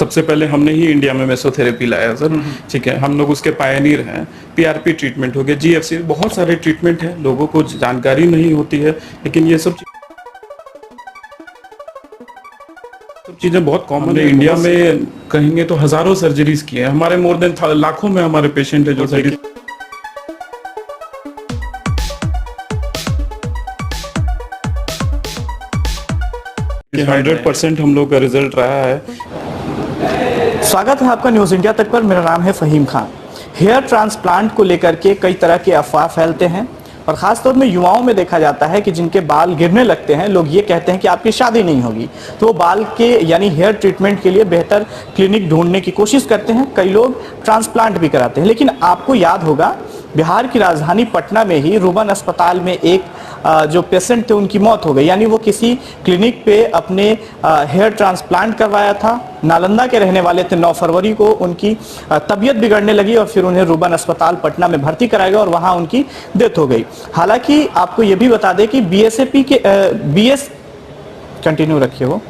सबसे पहले हमने ही इंडिया में मेसोथेरेपी लाया सर। ठीक है, हम लोग उसके पायनियर हैं। पीआरपी ट्रीटमेंट हो गया, जीएफसी, बहुत सारे ट्रीटमेंट हैं, लोगों को जानकारी नहीं होती है, लेकिन ये सब चीजें बहुत कॉमन है। इंडिया में कहेंगे तो हजारों सर्जरीज की है हमारे, मोर देन लाखों में हमारे पेशेंट है जो 100% हम लोग का रिजल्ट रहा है। स्वागत है आपका न्यूज इंडिया तक पर। मेरा नाम है फहीम खान। हेयर ट्रांसप्लांट को लेकर के कई तरह के अफवाह फैलते हैं और खासतौर में युवाओं में देखा जाता है कि जिनके बाल गिरने लगते हैं, लोग ये कहते हैं कि आपकी शादी नहीं होगी, तो वो बाल के यानी हेयर ट्रीटमेंट के लिए बेहतर क्लिनिक ढूंढने की कोशिश करते हैं। कई लोग ट्रांसप्लांट भी कराते हैं। लेकिन आपको याद होगा, बिहार की राजधानी पटना में ही रुबन अस्पताल में एक जो पेशेंट थे उनकी मौत हो गई। यानी वो किसी क्लिनिक पे अपने हेयर ट्रांसप्लांट करवाया था, नालंदा के रहने वाले थे। 9 फरवरी को उनकी तबीयत बिगड़ने लगी और फिर उन्हें रुबन अस्पताल पटना में भर्ती कराया गया और वहां उनकी डेथ हो गई। हालांकि आपको ये भी बता दें कि बीएसएपी के कंटिन्यू रखिए, वो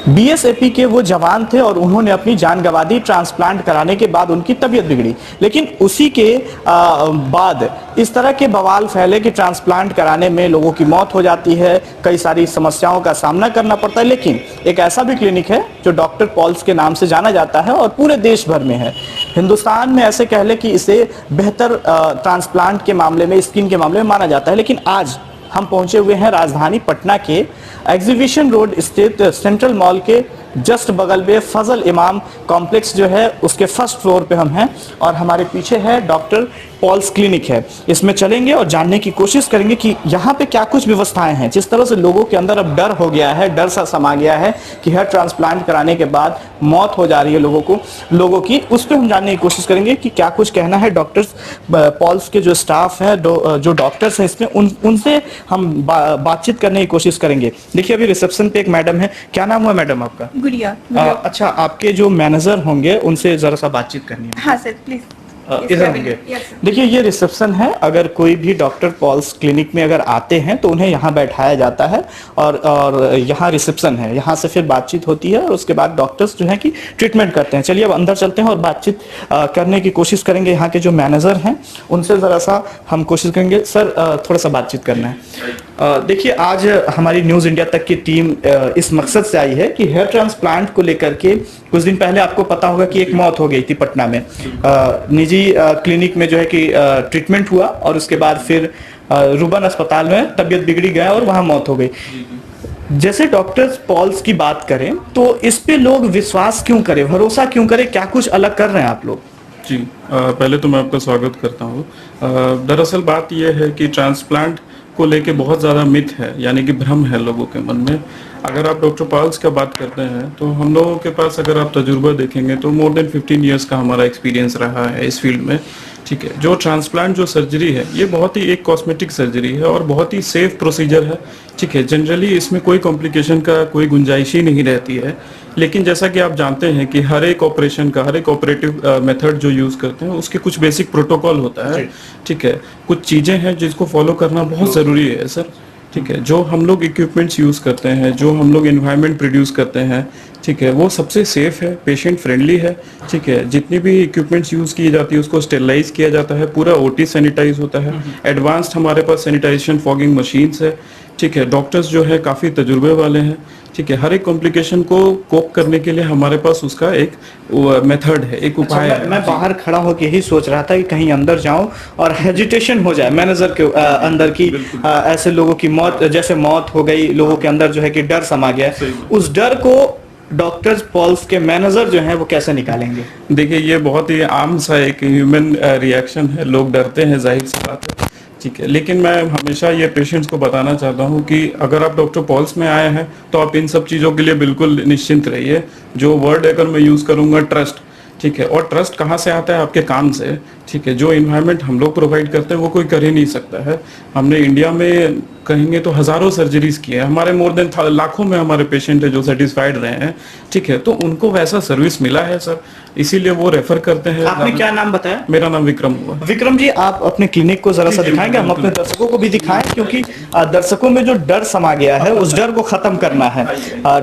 बीएसएपी के वो जवान थे और उन्होंने अपनी जान गंवा दी ट्रांसप्लांट कराने के बाद। उनकी तबीयत बिगड़ी, लेकिन उसी के बाद इस तरह के बवाल फैले कि ट्रांसप्लांट कराने में लोगों की मौत हो जाती है, कई सारी समस्याओं का सामना करना पड़ता है। लेकिन एक ऐसा भी क्लिनिक है जो डॉक्टर पॉल्स के नाम से जाना जाता है और पूरे देश भर में है। हिंदुस्तान में ऐसे कह ले कि इसे बेहतर ट्रांसप्लांट के मामले में, स्किन के मामले में माना जाता है। लेकिन आज हम पहुंचे हुए हैं राजधानी पटना के एग्जीबिशन रोड स्थित सेंट्रल मॉल के जस्ट बगल में फजल इमाम कॉम्प्लेक्स जो है उसके फर्स्ट फ्लोर पे हम हैं और हमारे पीछे है डॉक्टर पॉल्स क्लिनिक है। इसमें चलेंगे और जानने की कोशिश करेंगे कि यहाँ पे क्या कुछ व्यवस्थाएं हैं। जिस तरह से लोगों के अंदर अब डर हो गया है, डर सा समा गया है कि हेयर ट्रांसप्लांट कराने के बाद मौत हो जा रही है लोगों की, उस पर हम जानने की कोशिश करेंगे कि क्या कुछ कहना है डॉक्टर्स पॉल्स के जो स्टाफ है, जो डॉक्टर्स हैं इसमें, उनसे हम बातचीत करने की कोशिश करेंगे। देखिए, अभी रिसेप्शन पे एक मैडम है। क्या नाम हुआ मैडम आपका? गुड़िया। अच्छा, आपके जो मैनेजर होंगे उनसे जरा सा बातचीत करनी है। हाँ सर, प्लीज। इधर होंगे। देखिए, ये रिसेप्शन है। अगर कोई भी डॉक्टर पॉल्स क्लिनिक में अगर आते हैं तो उन्हें यहाँ बैठाया जाता है और यहाँ रिसेप्शन है, यहाँ से फिर बातचीत होती है और उसके बाद डॉक्टर्स जो है कि ट्रीटमेंट करते हैं। चलिए अब अंदर चलते हैं और बातचीत करने की कोशिश करेंगे। यहाँ के जो मैनेजर हैं उनसे जरा सा हम कोशिश करेंगे। सर, थोड़ा सा बातचीत करना है। देखिए, आज हमारी न्यूज इंडिया तक की टीम इस मकसद से आई है कि हेयर ट्रांसप्लांट को लेकर के कुछ दिन पहले आपको पता होगा कि एक मौत हो गई थी पटना में। निजी क्लिनिक में जो है कि ट्रीटमेंट हुआ और उसके बाद फिर रुबन अस्पताल में तबीयत बिगड़ी गया और वहां मौत हो गई। जैसे डॉक्टर्स पॉल्स की बात करें तो इस पे लोग विश्वास क्यों करें, भरोसा क्यों करें? क्या कुछ अलग कर रहे हैं आप लोग? जी, पहले तो मैं आपका स्वागत करता हूँ। दरअसल बात यह है कि ट्रांसप्लांट को लेके बहुत ज़्यादा मिथ है, यानी कि भ्रम है लोगों के मन में। अगर आप डॉक्टर पॉल्स का बात करते हैं तो हम लोगों के पास अगर आप तजुर्बा देखेंगे तो मोर देन 15 ईयर्स का हमारा एक्सपीरियंस रहा है इस फील्ड में। ठीक है, जो ट्रांसप्लांट जो सर्जरी है ये बहुत ही एक कॉस्मेटिक सर्जरी है और बहुत ही सेफ प्रोसीजर है। ठीक है, जनरली इसमें कोई कॉम्प्लिकेशन का कोई गुंजाइश ही नहीं रहती है। लेकिन जैसा कि आप जानते हैं कि हर एक ऑपरेशन का, हर एक ऑपरेटिव मेथड जो यूज करते हैं उसके कुछ बेसिक प्रोटोकॉल होता है। ठीक है, कुछ चीजें हैं जिसको फॉलो करना बहुत जरूरी है सर। ठीक है, जो हम लोग इक्विपमेंट्स यूज करते हैं, जो हम लोग एनवायरनमेंट प्रोड्यूस करते हैं, ठीक है, वो सबसे सेफ है, पेशेंट फ्रेंडली है। ठीक है, जितनी भी इक्विपमेंट्स यूज की जाती है उसको स्टेरिलाइज किया जाता है, पूरा ओटी सैनिटाइज होता है। एडवांस्ड हमारे पास सैनिटाइजेशन फॉगिंग मशीन्स है। ठीक है, डॉक्टर्स जो है काफी तजुर्बे वाले हैं। ठीक है, हर एक कॉम्प्लिकेशन को कोप करने के लिए हमारे पास उसका एक मेथड है, एक उपाय है। मैं बाहर खड़ा होकर यही सोच रहा था कि कहीं अंदर जाऊं और हेजिटेशन हो जाए मैनेजर के अंदर की, ऐसे लोगों की मौत, जैसे मौत हो गई, लोगों के अंदर जो है कि डर समा गया। उस डर को डॉक्टर्स पॉल्स के मैनेजर जो हैं वो कैसे निकालेंगे? देखिए, ये बहुत ही आम सा एक ह्यूमन रिएक्शन है, लोग डरते हैं, जाहिर सी बात है। ठीक है, लेकिन मैं हमेशा ये पेशेंट्स को बताना चाहता हूँ कि अगर आप डॉक्टर पॉल्स में आए हैं तो आप इन सब चीज़ों के लिए बिल्कुल निश्चिंत रहिए। जो वर्ड अगर मैं यूज़ करूँगा, ट्रस्ट। ठीक है, और ट्रस्ट कहाँ से आता है? आपके काम से। ठीक है, जो इन्वायरमेंट हम लोग प्रोवाइड करते हैं वो कोई कर ही नहीं सकता है। हमने इंडिया में कहेंगे तो हजारों सर्जरीज किए हैं हमारे, मोर देन लाखों में हमारे पेशेंट है जो सेटिस्फाइड रहे हैं, ठीक है। तो उनको वैसा सर्विस मिला है सर, इसीलिए वो रेफर करते हैं। आपने क्या नाम बताया? मेरा नाम विक्रम हुआ। विक्रम जी, आप अपने क्लिनिक को जरा सा दिखाएंगे? हम अपने दर्शकों को भी दिखाएं, क्योंकि दर्शकों में जो डर समा गया है उस डर को खत्म करना है।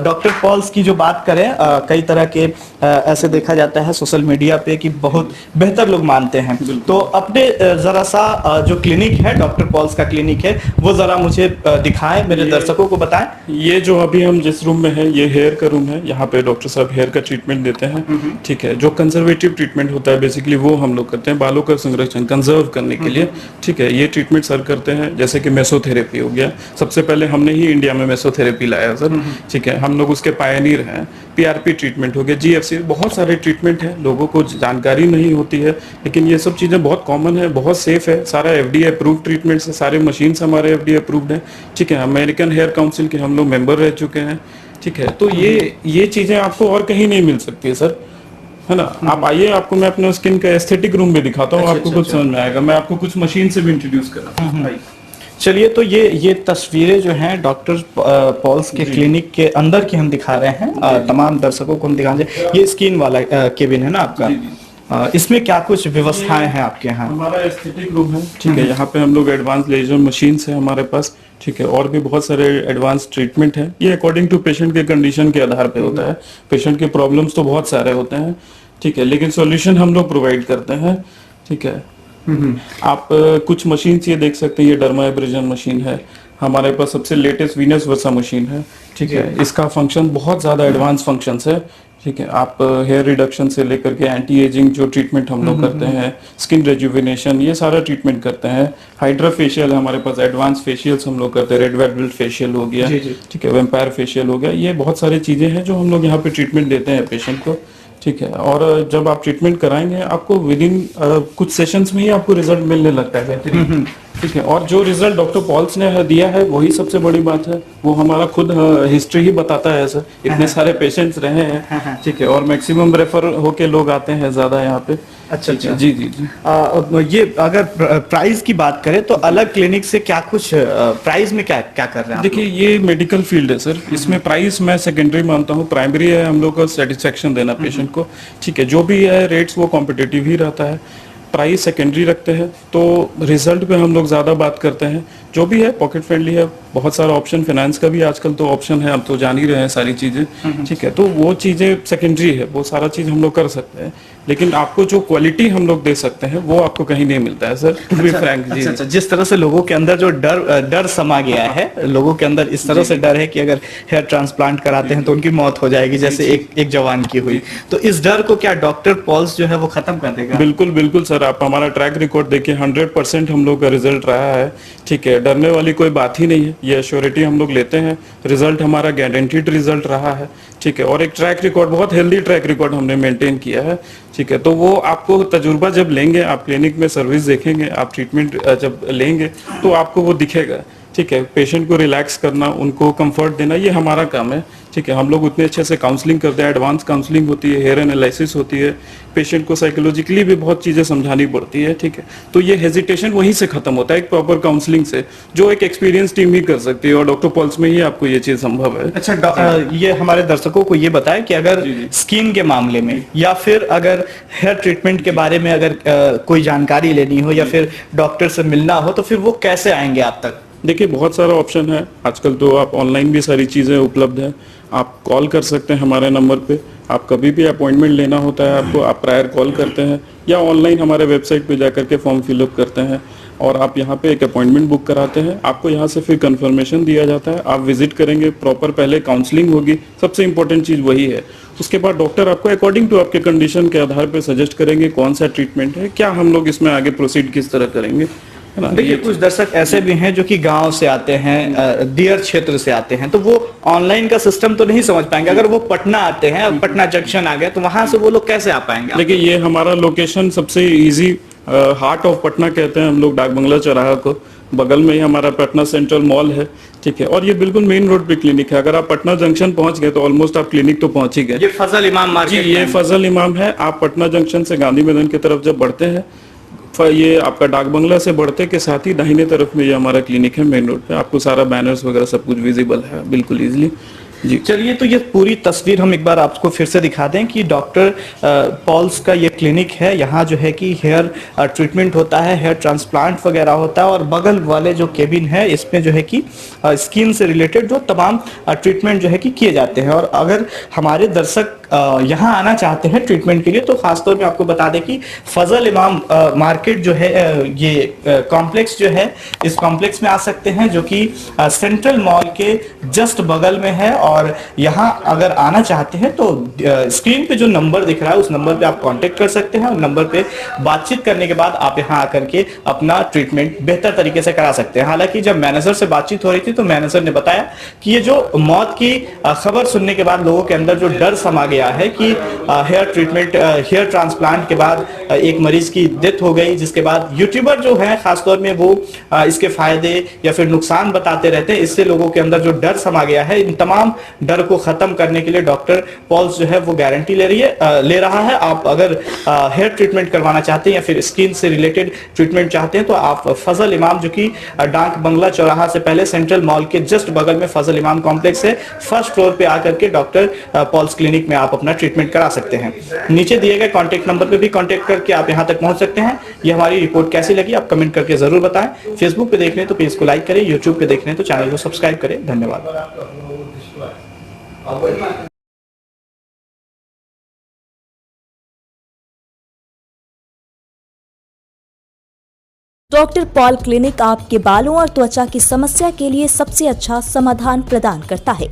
डॉक्टर पॉल्स की जो बात करें, कई तरह के ऐसे देखा जाता है सोशल मीडिया पे कि बहुत बेहतर लोग मानते हैं, तो अपने जरा सा जो क्लिनिक है, डॉक्टर पॉल्स का क्लिनिक है, वो जरा मुझे दिखाएं, मेरे दर्शकों को बताएं। ये जो अभी हम जिस रूम में है, ये हेयर का रूम है। यहाँ पे डॉक्टर साहब हेयर का ट्रीटमेंट देते हैं, ठीक है। जो कंजर्वेटिव ट्रीटमेंट होता है बेसिकली वो हम लोग करते हैं, बालों का संरक्षण कंजर्व करने के लिए, ठीक है। ये ट्रीटमेंट सर करते हैं, जैसे कि मेसोथेरेपी हो गया, सबसे पहले हमने ही इंडिया में मेसोथेरेपी लाया सर, ठीक है। हम लोग उसके पायनियर हैं। पीआरपी ट्रीटमेंट हो गया, जीएफसी, बहुत सारे ट्रीटमेंट है, लोगों को जानकारी नहीं होती है, लेकिन ये सब चीजें बहुत कॉमन है, बहुत सेफ है। सारा एफडीए अप्रूव्ड ट्रीटमेंट है, सारे मशीन हमारे एफडीए अप्रूव्ड है, ठीक है। अमेरिकन हेयर काउंसिल के हम लोग मेंबर रह चुके हैं, ठीक है। तो ये चीजें आपको और कहीं नहीं मिल सकती है सर, है ना। आप आइए, आपको मैं अपने स्किन का एस्थेटिक रूम भी दिखाता हूँ, आपको कुछ समझ में आएगा। मैं आपको कुछ मशीन से भी इंट्रोड्यूस करा। चलिए, तो ये तस्वीरें जो हैं डॉक्टर पॉल्स के क्लिनिक के अंदर की हम दिखा रहे हैं, तमाम दर्शकों को हम दिखा रहे हैं। ये स्किन वाला केबिन है ना आपका? इसमें क्या कुछ व्यवस्थाएं हैं आपके यहाँ? हमारा एस्थेटिक रूम है, ठीक है। यहाँ पे हम लोग एडवांस लेजर मशीन है हमारे पास, ठीक है। और भी बहुत सारे एडवांस ट्रीटमेंट है। ये अकॉर्डिंग टू पेशेंट के कंडीशन के आधार पे होता है। पेशेंट के प्रॉब्लम्स तो बहुत सारे होते हैं, ठीक है, लेकिन सॉल्यूशन हम लोग प्रोवाइड करते हैं, ठीक है। आप कुछ मशीन ये देख सकते हैं, ये डर्मा एब्रेजन मशीन है हमारे पास, सबसे लेटेस्ट वीनस वर्सा मशीन है, ठीक है। इसका फंक्शन बहुत ज्यादा एडवांस फंक्शंस है, ठीक है। आप हेयर रिडक्शन से लेकर के एंटी एजिंग जो ट्रीटमेंट हम लोग करते हैं, स्किन रेजुविनेशन, ये सारा ट्रीटमेंट करते हैं। हाइड्रा फेशियल हमारे पास, एडवांस फेशियल्स हम लोग करते हैं, रेड वेलवेट फेशियल हो गया, ठीक है, वेम्पायर फेशियल हो गया। ये बहुत सारी चीजें हैं जो हम लोग यहाँ पे ट्रीटमेंट देते हैं पेशेंट को, ठीक है। और जब आप ट्रीटमेंट कराएंगे आपको विद इन कुछ सेशंस में ही आपको रिजल्ट मिलने लगता है बेहतरीन, ठीक है। और जो रिजल्ट डॉक्टर पॉल्स ने दिया है वही सबसे बड़ी बात है। वो हमारा खुद हिस्ट्री ही बताता है सर, इतने सारे पेशेंट्स रहे हैं, ठीक है। और मैक्सिमम रेफर होके लोग आते हैं ज्यादा यहाँ पे। अच्छा, जी जी जी। ये अगर प्राइस की बात करें तो अलग क्लिनिक से क्या कुछ प्राइस में क्या क्या कर रहे हैं? देखिए, ये मेडिकल फील्ड है सर, इसमें प्राइस मैं सेकेंडरी मानता हूँ, प्राइमरी है हम लोग का सेटिस्फेक्शन देना पेशेंट को, ठीक है। जो भी है रेट्स वो कॉम्पिटिटिव ही रहता है, प्राइस सेकेंडरी रखते हैं। तो रिजल्ट पे हम लोग ज्यादा बात करते हैं, जो भी है पॉकेट फ्रेंडली है, बहुत सारा ऑप्शन, फाइनेंस का भी आजकल तो ऑप्शन है, आप तो जान ही रहे हैं सारी चीजें, ठीक है। तो वो चीजें सेकेंडरी है, वो सारा चीज हम लोग कर सकते हैं, लेकिन आपको जो क्वालिटी हम लोग दे सकते हैं वो आपको कहीं नहीं मिलता है सर, टू बी फ्रैंक जी। अच्छा, जिस तरह से लोगों के अंदर जो डर समा गया है, लोगों के अंदर इस तरह से डर है कि अगर हेयर ट्रांसप्लांट कराते हैं तो उनकी मौत हो जाएगी, जैसे एक जवान की हुई, तो इस डर को क्या डॉक्टर पॉल्स जो है वो खत्म कर देगा? बिल्कुल बिल्कुल सर, आप हमारा ट्रैक रिकॉर्ड देखिए, 100% हम लोग का रिजल्ट रहा है, ठीक है। डरने वाली कोई बात ही नहीं है, ये एश्योरिटी हम लोग लेते हैं, रिजल्ट हमारा गारंटीड रिजल्ट रहा है, ठीक है। और एक ट्रैक रिकॉर्ड, बहुत हेल्दी ट्रैक रिकॉर्ड हमने मेंटेन किया है, ठीक है। तो वो आपको तजुर्बा जब लेंगे, आप क्लिनिक में सर्विस देखेंगे, आप ट्रीटमेंट जब लेंगे तो आपको वो दिखेगा, ठीक है। पेशेंट को रिलैक्स करना, उनको कंफर्ट देना, ये हमारा काम है, ठीक है। हम लोग उतने अच्छे से काउंसलिंग करते हैं, एडवांस काउंसलिंग होती है, हेयर एनालिसिस होती है, पेशेंट को साइकोलॉजिकली भी बहुत चीजें समझानी पड़ती है, ठीक है। तो ये हेजिटेशन वहीं से खत्म होता है, एक प्रॉपर काउंसलिंग से, जो एक एक्सपीरियंस टीम ही कर सकती है, और डॉक्टर पॉल्स में ही आपको ये चीज संभव है। अच्छा, ये हमारे दर्शकों को ये बताएं कि अगर स्किन के मामले में या फिर अगर हेयर ट्रीटमेंट के बारे में अगर कोई जानकारी लेनी हो या फिर डॉक्टर से मिलना हो, तो फिर वो कैसे आएंगे आप तक? देखिए, बहुत सारा ऑप्शन है आजकल, तो आप ऑनलाइन भी सारी चीज़ें उपलब्ध है, आप कॉल कर सकते हैं हमारे नंबर पे, आप कभी भी अपॉइंटमेंट लेना होता है आपको, आप प्रायर कॉल करते हैं या ऑनलाइन हमारे वेबसाइट पे जाकर के फॉर्म फिलअप करते हैं, और आप यहाँ पे एक अपॉइंटमेंट बुक कराते हैं, आपको यहाँ से फिर कंफर्मेशन दिया जाता है, आप विजिट करेंगे, प्रॉपर पहले काउंसलिंग होगी, सबसे इंपॉर्टेंट चीज़ वही है। उसके बाद डॉक्टर आपको अकॉर्डिंग टू आपके कंडीशन के आधार पर सजेस्ट करेंगे कौन सा ट्रीटमेंट है, क्या हम लोग इसमें आगे प्रोसीड किस तरह करेंगे, है ना। देखिए, कुछ दर्शक ऐसे भी हैं जो कि गांव से आते हैं, दियर क्षेत्र से आते हैं, तो वो ऑनलाइन का सिस्टम तो नहीं समझ पाएंगे। अगर वो पटना आते हैं, पटना जंक्शन आ गए, तो वहां से वो लोग कैसे आ पाएंगे? देखिए, ये हमारा लोकेशन सबसे इजी, हार्ट ऑफ पटना कहते हैं हम लोग डाक बंगला चौराहा को, बगल में ही हमारा पटना सेंट्रल मॉल है, ठीक है। और ये बिल्कुल मेन रोड पे क्लिनिक है, अगर आप पटना जंक्शन पहुंच गए तो ऑलमोस्ट आप क्लिनिक तो पहुंच ही गए। ये फजल इमाम मार्केट जी, ये फजल इमाम है। आप पटना जंक्शन से गांधी मैदान की तरफ जब बढ़ते हैं, ये आपका डाक बंगला से बढ़ते के साथ ही दाहिने तरफ में ये हमारा क्लिनिक है, मेन रोड पे। आपको सारा बैनर्स वगैरह सब कुछ विजिबल है बिल्कुल इजीली जी। चलिए, तो ये पूरी तस्वीर हम एक बार आपको फिर से दिखा दें कि डॉक्टर पॉल्स का ये क्लिनिक है। यहाँ जो है कि हेयर ट्रीटमेंट होता है, हेयर ट्रांसप्लांट वगैरह होता है, और बगल वाले जो केबिन है इसमें जो है कि स्किन से रिलेटेड जो तमाम ट्रीटमेंट जो है कि किए जाते हैं। और अगर हमारे दर्शक यहाँ आना चाहते हैं ट्रीटमेंट के लिए तो खासतौर में आपको बता दें कि फजल इमाम मार्केट जो है, ये कॉम्प्लेक्स जो है, इस कॉम्प्लेक्स में आ सकते हैं जो कि सेंट्रल मॉल के जस्ट बगल में है। और यहाँ अगर आना चाहते हैं तो स्क्रीन पे जो नंबर दिख रहा है उस नंबर पे आप कांटेक्ट कर सकते हैं, और नंबर पे बातचीत करने के बाद आप यहाँ आकर के अपना ट्रीटमेंट बेहतर तरीके से करा सकते हैं। हालांकि जब मैनेजर से बातचीत हो रही थी तो मैनेजर ने बताया कि ये जो मौत की खबर सुनने के बाद लोगों के अंदर जो डर समा गया है कि हेयर ट्रीटमेंट, हेयर ट्रांसप्लांट के बाद एक मरीज की डेथ हो गई, जिसके बाद यूट्यूबर जो है खासतौर में वो इसके फायदे या फिर नुकसान बताते रहते हैं, इससे लोगों के अंदर जो डर समा गया है, इन तमाम डर को खत्म करने के लिए डॉक्टर पॉल्स जो है वो गारंटी ले रहा है। आप अगर हेयर ट्रीटमेंट करवाना चाहते हैं या फिर स्किन से रिलेटेड ट्रीटमेंट चाहते हैं तो आप फजल इमाम, जो कि डाक बंगला चौराहा से पहले सेंट्रल मॉल के जस्ट बगल में फजल इमाम कॉम्प्लेक्स है, फर्स्ट फ्लोर पे आकर के डॉक्टर पॉल्स क्लिनिक में आप अपना ट्रीटमेंट करा सकते हैं। नीचे दिए गए कॉन्टेक्ट नंबर पे भी कॉन्टेक्ट करके आप यहां तक पहुंच सकते हैं। ये हमारी रिपोर्ट कैसी लगी आप कमेंट करके जरूर बताएं। फेसबुक पे देख रहे हैं तो पेज को लाइक करें, यूट्यूब पे देख रहे हैं तो चैनल को सब्सक्राइब करें। धन्यवाद। डॉक्टर पॉल क्लिनिक आपके बालों और त्वचा की समस्या के लिए सबसे अच्छा समाधान प्रदान करता है।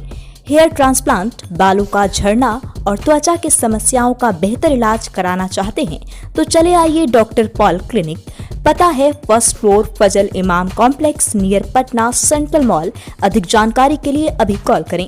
हेयर ट्रांसप्लांट, बालों का झड़ना और त्वचा की समस्याओं का बेहतर इलाज कराना चाहते हैं तो चले आइए डॉक्टर पॉल क्लिनिक। पता है फर्स्ट फ्लोर, फजल इमाम complex, near Patna central mall. अधिक जानकारी के लिए अभी कॉल करें।